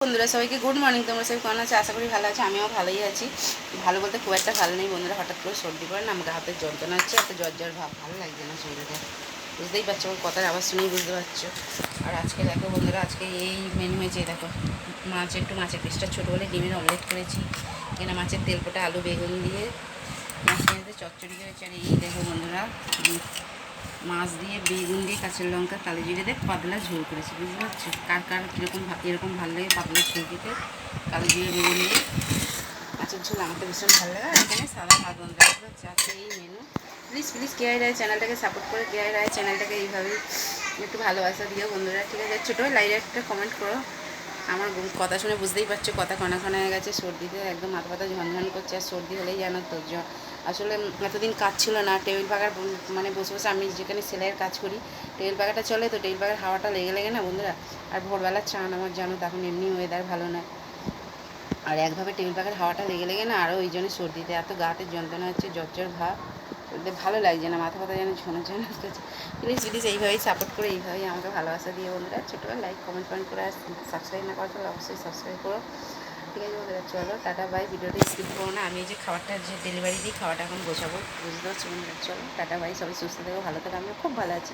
বন্ধুরা সবাইকে good morning. তোমরা সবাই কেমন আছে? আশা করি ভালো আছে। আমিও ভালোই আছি। ভালো বলতে খুব একটা ভালো নেই বন্ধুরা, হঠাৎ করে সর্দি পড়ে না, আমাকে হাতের যন্ত্রণা হচ্ছে, এত জ্বর ভাব, ভালো লাগছে না শরীরটা। বুঝতেই পারছো, আমার কথার আওয়াজ শুনেই বুঝতে পারছো। আর আজকে দেখো বন্ধুরা, আজকে এই মেনু হয়েছে, দেখো মাছের পিসটা ছোটো বলে ডিমের অমলেট করেছি, এখানে মাছের তেলপোটা আলু বেগুন দিয়ে মাছের চচ্চড়ি হয়েছে। আর এই দেখো বন্ধুরা, মাছ দিয়ে বেগুন দিয়ে কাঁচা লঙ্কা কালো জিরে দিয়ে পাতলা ঝোল করেছি। বুঝতে পারছো কার কার কীরকম এরকম ভালো লাগে পাতলা ঝোল দিতে, কালো জিরে বেগুন দিয়ে মাছের ঝোল আমাকে ভীষণ ভালো লাগে। আর এখানে সাদা ভাত বন্ধুরা, বুঝতে পারছো আজকে এই মেনু। প্লিজ কেআই রায় চ্যানেলটাকে সাপোর্ট করে, কেআই রায় চ্যানেলটাকে এইভাবেই একটু ভালোবাসা দিও বন্ধুরা, ঠিক আছে? ছোটো লাইভে একটা কমেন্ট করো। আমার কথা শুনে বুঝতেই পারছো কথা কণা হয়ে গেছে, সর্দিতে একদম মাথা ব্যথা ঝনঝন করছে। আর সর্দি হলেই জানো তো, আসলে এতদিন কাজ ছিল না, টেবিল পাখার মানে বসে বসে আমি যেখানে সেলাইয়ের কাজ করি টেবিল পাখাটা চলে, তো টেবিল পাখার হাওয়াটা লেগে না বন্ধুরা। আর ভোরবেলার চান আমার জানো, তখন এমনি ওয়েদার ভালো নয়, আর একভাবে টেবিল পাখার হাওয়াটা লেগে না, আরও ওই জন্য সর্দিতে এত গাতে যন্ত্রণা হচ্ছে, জ্বর ভাব, ভালো লাগছে না, মাথা ব্যথা যেন ঝনঝন করছে। প্লিজ এইভাবেই সাপোর্ট করে, এইভাবেই আমাকে ভালোবাসা দিয়ে বন্ধুরা। ছোটোবেলা লাইক কমেন্ট করে, আর সাবস্ক্রাইব না করো তাহলে অবশ্যই সাবস্ক্রাইব করো, ঠিক আছে বন্ধুরা? চলো টাটা বাই, ভিডিওটা স্কিপ করো না। আমি এই যে খাবারটা যে ডেলিভারি দিই, খাওয়াটা এখন গোছাবো, বুঝতে পারছি বন্ধুরা। চলো টাটা বাই, সবাই সুস্থ থেকো, ভালো থেকো, আমিও খুব ভালো আছি।